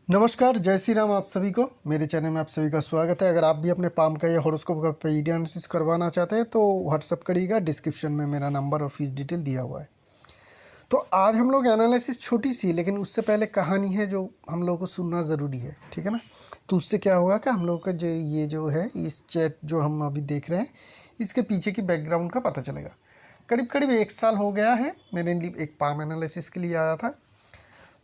नमस्कार, जय श्री राम। आप सभी को मेरे चैनल में आप सभी का स्वागत है। अगर आप भी अपने पाम का या हॉरोस्कोप का पेड एनालिसिस करवाना चाहते हैं तो व्हाट्सअप करिएगा। डिस्क्रिप्शन में मेरा नंबर और फीस डिटेल दिया हुआ है। तो आज हम लोग एनालिसिस छोटी सी, लेकिन उससे पहले कहानी है जो हम लोगों को सुनना ज़रूरी है, ठीक है ना। तो उससे क्या होगा कि हम लोग का जो है इस चैट जो हम अभी देख रहे हैं, इसके पीछे की बैकग्राउंड का पता चलेगा। करीब करीब 1 साल हो गया है मैंने एक पाम एनालिसिस के लिए आया था।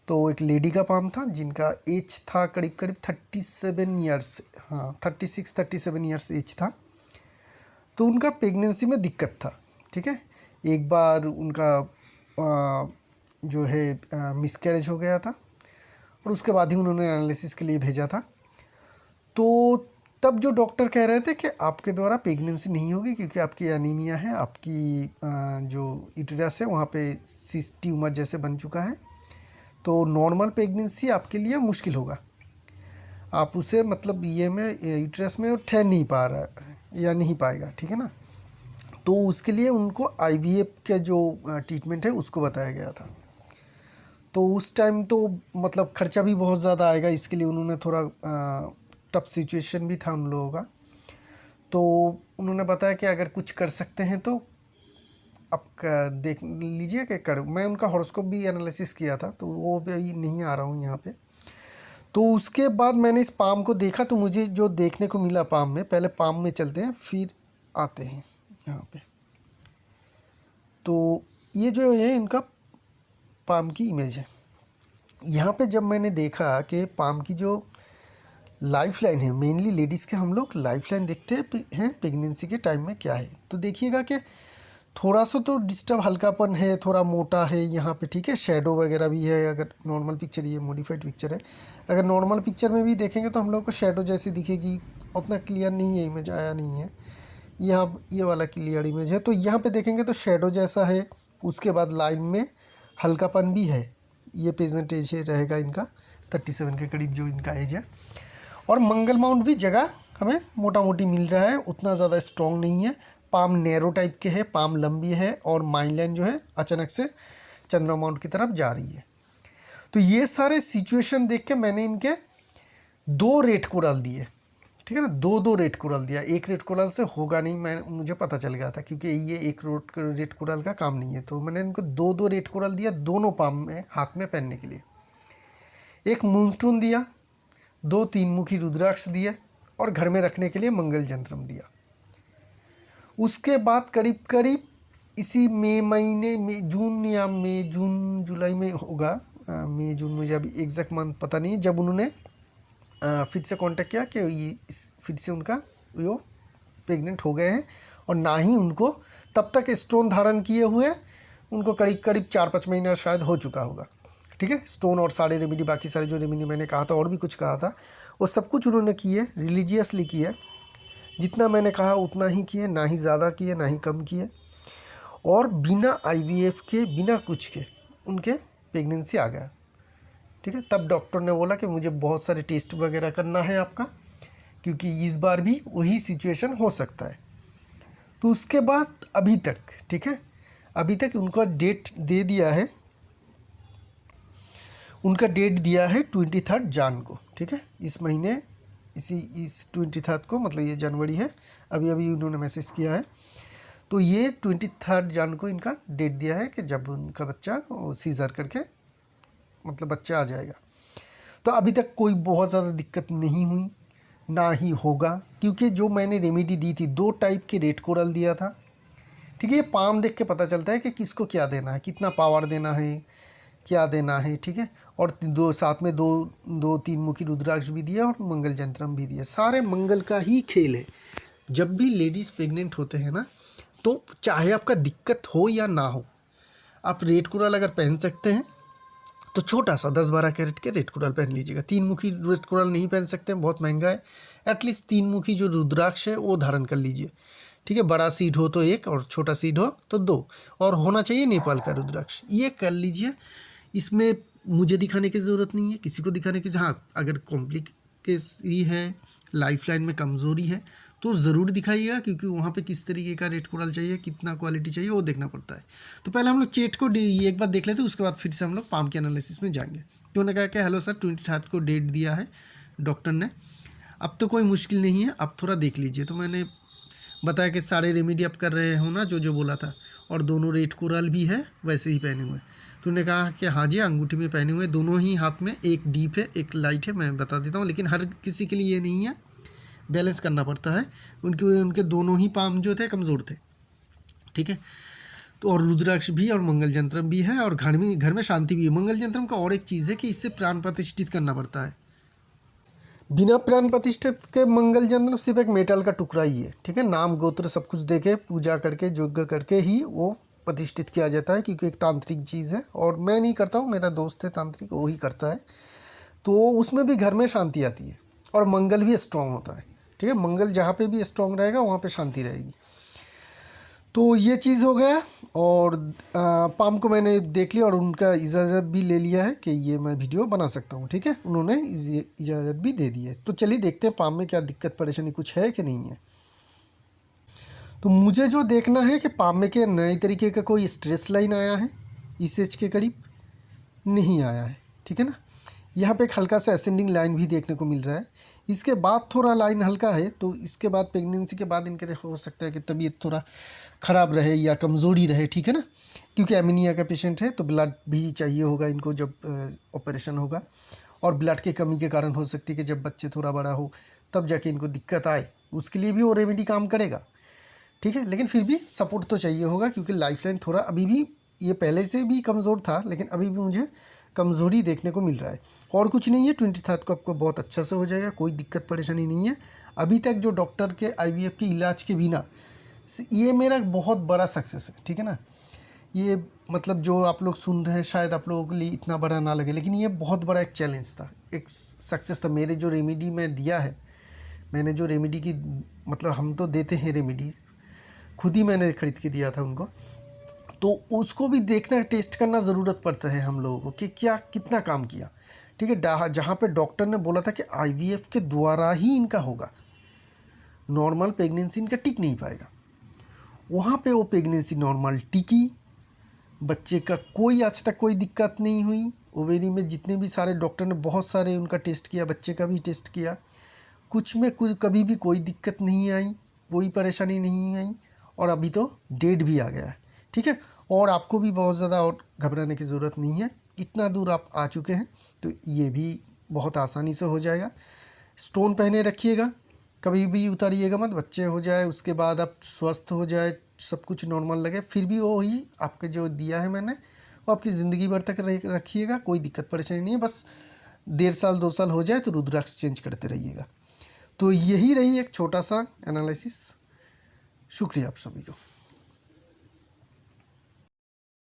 तो एक लेडी का पाम था जिनका एज था करीब करीब 37 ईयर्स, हाँ 36-37 ईयर्स एज था। तो उनका प्रेगनेंसी में दिक्कत था, ठीक है। एक बार उनका जो है मिसकैरेज हो गया था और उसके बाद ही उन्होंने एनालिसिस के लिए भेजा था। तो तब जो डॉक्टर कह रहे थे कि आपके द्वारा प्रेगनेंसी नहीं होगी क्योंकि आपकी एनीमिया है, आपकी जो यूटेरस है वहाँ पे सिस्ट ट्यूमर जैसे बन चुका है। तो नॉर्मल प्रेगनेंसी आपके लिए मुश्किल होगा, आप उसे मतलब ये में यूट्रस में ठहर नहीं पा रहा है या नहीं पाएगा, ठीक है ना। तो उसके लिए उनको आईवीएफ के जो ट्रीटमेंट है उसको बताया गया था। तो उस टाइम तो मतलब खर्चा भी बहुत ज़्यादा आएगा, इसके लिए उन्होंने थोड़ा टफ सिचुएशन भी था उन लोगों का। तो उन्होंने बताया कि अगर कुछ कर सकते हैं तो आप देख लीजिए कि कर। मैं उनका हॉरोस्कोप भी एनालिसिस किया था, तो वो भी नहीं आ रहा हूँ यहाँ पे। तो उसके बाद मैंने इस पाम को देखा, तो मुझे जो देखने को मिला पाम में, पहले पाम में चलते हैं फिर आते हैं यहाँ पे। तो ये जो है इनका पाम की इमेज है। यहाँ पे जब मैंने देखा कि पाम की जो लाइफ लाइन है, मेनली लेडीज़ के हम लोग लाइफ लाइन देखते हैं प्रेगनेंसी के टाइम में क्या है। तो देखिएगा कि थोड़ा सा तो डिस्टर्ब हल्कापन है, थोड़ा मोटा है यहाँ पे, ठीक है। शेडो वगैरह भी है। अगर नॉर्मल पिक्चर, ये मॉडिफाइड पिक्चर है, अगर नॉर्मल पिक्चर में भी देखेंगे तो हम लोग को शेडो जैसी दिखेगी, उतना क्लियर नहीं है, इमेज आया नहीं है यहाँ। ये वाला क्लियर इमेज है, तो यहाँ पे देखेंगे तो शेडो जैसा है। उसके बाद लाइन में हल्कापन भी है। ये प्रेजेंटेज है रहेगा इनका 37 के करीब जो इनका एज है। और मंगल माउंट भी जगह हमें मोटा मोटी मिल रहा है, उतना ज़्यादा स्ट्रॉन्ग नहीं है। पाम नैरो टाइप के है, पाम लंबी है और माइन लाइन जो है अचानक से चंद्रमा माउंट की तरफ जा रही है। तो ये सारे सिचुएशन देख के मैंने इनके 2 रेट को डाल दिए, ठीक है ना। 2 रेट को डाल दिया। एक रेट को डाल से होगा नहीं, मुझे पता चल गया था क्योंकि ये एक रेट को डाल का काम नहीं है। तो मैंने इनको 2 रेट को डाल दिया, दोनों पाम में हाथ में पहनने के लिए। एक मूनस्टोन दिया, 2 3 मुखी रुद्राक्ष दिए और घर में रखने के लिए मंगल यंत्रम दिया। उसके बाद करीब करीब इसी मई महीने में, जून या मई जून जुलाई में होगा, मई जून, मुझे अभी एग्जैक्ट मंथ पता नहीं, जब उन्होंने फिर से कांटेक्ट किया कि ये फिर से उनका वो प्रेग्नेंट हो गए हैं। और ना ही उनको तब तक स्टोन धारण किए हुए उनको करीब करीब 4-5 महीना शायद हो चुका होगा, ठीक है। स्टोन और सारे रेमेडी, बाकी सारे जो रेमेडी मैंने कहा था और भी कुछ कहा था, वो सब कुछ उन्होंने किए, रिलीजियसली किए। जितना मैंने कहा उतना ही किए, ना ही ज़्यादा किए ना ही कम किए। और बिना आईवीएफ के, बिना कुछ के उनके प्रेगनेंसी आ गया, ठीक है। तब डॉक्टर ने बोला कि मुझे बहुत सारे टेस्ट वगैरह करना है आपका, क्योंकि इस बार भी वही सिचुएशन हो सकता है। तो उसके बाद अभी तक, ठीक है, अभी तक उनका डेट दे दिया है, उनका डेट दिया है 23 जान को, ठीक है। इस महीने इस 23 को, मतलब ये जनवरी है, अभी अभी उन्होंने मैसेज किया है। तो ये 23 जान को इनका डेट दिया है कि जब उनका बच्चा सीजर करके मतलब बच्चा आ जाएगा। तो अभी तक कोई बहुत ज़्यादा दिक्कत नहीं हुई, ना ही होगा, क्योंकि जो मैंने रेमेडी दी थी 2 टाइप के रेट कोरल दिया था, ठीक है। ये पाम देख के पता चलता है कि किसको क्या देना है, कितना पावर देना है, क्या देना है, ठीक है। और साथ में दो 3 मुखी रुद्राक्ष भी दिया और मंगल यंत्रम भी दिया। सारे मंगल का ही खेल है। जब भी लेडीज़ प्रेग्नेंट होते हैं ना, तो चाहे आपका दिक्कत हो या ना हो, आप रेड कोरल अगर पहन सकते हैं तो छोटा सा 10-12 कैरेट के रेड कोरल पहन लीजिएगा। 3 मुखी रेड कोरल नहीं पहन सकते हैं, बहुत महंगा है। एटलीस्ट 3 मुखी जो रुद्राक्ष है वो धारण कर लीजिए, ठीक है। बड़ा सीड हो तो 1 और छोटा सीड हो तो 2, और होना चाहिए नेपाल का रुद्राक्ष, ये कर लीजिए। इसमें मुझे दिखाने की ज़रूरत नहीं है, किसी को दिखाने की। हाँ, अगर कॉम्प्लिकेसी है, लाइफ लाइन में कमज़ोरी है, तो ज़रूर दिखाइएगा, क्योंकि वहाँ पे किस तरीके का रेड कोरल चाहिए, कितना क्वालिटी चाहिए, वो देखना पड़ता है। तो पहले हम लोग चेट को एक बार देख लेते हैं, उसके बाद फिर से हम लोग पाम के एनालिसिस में जाएंगे। तो उन्होंने कहा कि हेलो सर, 23 को डेट दिया है डॉक्टर ने, अब तो कोई मुश्किल नहीं है, अब थोड़ा देख लीजिए। तो मैंने बताया कि सारे रेमेडी आप कर रहे हो ना, जो जो बोला था, और दोनों रेड कोरल भी है वैसे ही पहने हुए। तो उन्होंने कहा कि हाँ जी, अंगूठी में पहने हुए, दोनों ही हाथ में, एक डीप है एक लाइट है, मैं बता देता हूँ, लेकिन हर किसी के लिए ये नहीं है, बैलेंस करना पड़ता है। उनके दोनों ही पाम जो थे कमज़ोर थे, ठीक है। तो और रुद्राक्ष भी और मंगल यंत्रम भी है, और घर में शांति भी है। मंगल यंत्रम का और एक चीज़ है कि इससे प्राण प्रतिष्ठित करना पड़ता है। बिना प्राण प्रतिष्ठित के मंगल यंत्र सिर्फ एक मेटल का टुकड़ा ही है, ठीक है। नाम गोत्र सब कुछ देके, पूजा करके, यज्ञ करके ही वो प्रतिष्ठित किया जाता है, क्योंकि एक तांत्रिक चीज़ है। और मैं नहीं करता हूँ, मेरा दोस्त है तांत्रिक, वो ही करता है। तो उसमें भी घर में शांति आती है, और मंगल भी स्ट्रांग होता है, ठीक है। मंगल जहाँ पे भी स्ट्रांग रहेगा वहाँ पे शांति रहेगी। तो ये चीज़ हो गया। और पाम को मैंने देख लिया और उनका इजाज़त भी ले लिया है कि ये मैं वीडियो बना सकता हूँ, ठीक है। उन्होंने इजाज़त भी दे दी है। तो चलिए देखते हैं पाम में क्या दिक्कत परेशानी कुछ है कि नहीं है। तो मुझे जो देखना है कि पाम में के नए तरीके का कोई स्ट्रेस लाइन आया है, इस एज के करीब नहीं आया है, ठीक है ना। यहाँ पे एक हल्का सा असेंडिंग लाइन भी देखने को मिल रहा है। इसके बाद थोड़ा लाइन हल्का है, तो इसके बाद प्रेगनेंसी के बाद इनके हो सकता है कि तबीयत थोड़ा ख़राब रहे या कमज़ोरी रहे, ठीक है ना। क्योंकि एमीनिया का पेशेंट है, तो ब्लड भी चाहिए होगा इनको जब ऑपरेशन होगा, और ब्लड की कमी के कारण हो सकती है कि जब बच्चे थोड़ा बड़ा हो तब जाके इनको दिक्कत आए, उसके लिए भी वो रेमेडी काम करेगा, ठीक है। लेकिन फिर भी सपोर्ट तो चाहिए होगा, क्योंकि लाइफ लाइन थोड़ा अभी भी, ये पहले से भी कमज़ोर था, लेकिन अभी भी मुझे कमज़ोरी देखने को मिल रहा है। और कुछ नहीं है, 23 को आपको बहुत अच्छा से हो जाएगा, कोई दिक्कत परेशानी नहीं है। अभी तक जो डॉक्टर के IVF के इलाज के बिना, ये मेरा बहुत बड़ा सक्सेस है, ठीक है ना। ये मतलब जो आप लोग सुन रहे हैं शायद आप लोगों के लिए इतना बड़ा ना लगे, लेकिन ये बहुत बड़ा एक चैलेंज था, एक सक्सेस था। मेरे जो रेमेडी मैं दिया है, मैंने जो रेमेडी की, मतलब हम तो देते हैं रेमेडी, खुद ही मैंने खरीद के दिया था उनको, तो उसको भी देखना, टेस्ट करना ज़रूरत पड़ता है हम लोगों को कि क्या कितना काम किया, ठीक है। जहाँ पे डॉक्टर ने बोला था कि IVF के द्वारा ही इनका होगा, नॉर्मल प्रेगनेंसी इनका टिक नहीं पाएगा, वहाँ पे वो प्रेगनेंसी नॉर्मल टिकी, बच्चे का कोई आज तक कोई दिक्कत नहीं हुई। ओवेरी में जितने भी सारे डॉक्टर ने बहुत सारे उनका टेस्ट किया, बच्चे का भी टेस्ट किया, कुछ में कुछ कभी भी कोई दिक्कत नहीं आई, कोई परेशानी नहीं आई, और अभी तो डेट भी आ गया है, ठीक है। और आपको भी बहुत ज़्यादा और घबराने की ज़रूरत नहीं है, इतना दूर आप आ चुके हैं, तो ये भी बहुत आसानी से हो जाएगा। स्टोन पहने रखिएगा, कभी भी उतारिएगा मत, बच्चे हो जाए उसके बाद आप स्वस्थ हो जाए, सब कुछ नॉर्मल लगे, फिर भी वो ही आपके जो दिया है मैंने, वो आपकी ज़िंदगी भर तक रखिएगा, कोई दिक्कत परेशानी नहीं है। बस 1.5 साल 2 साल हो जाए तो रुद्राक्ष चेंज करते रहिएगा। तो यही रही एक छोटा सा एनालिसिस। शुक्रिया आप सभी को।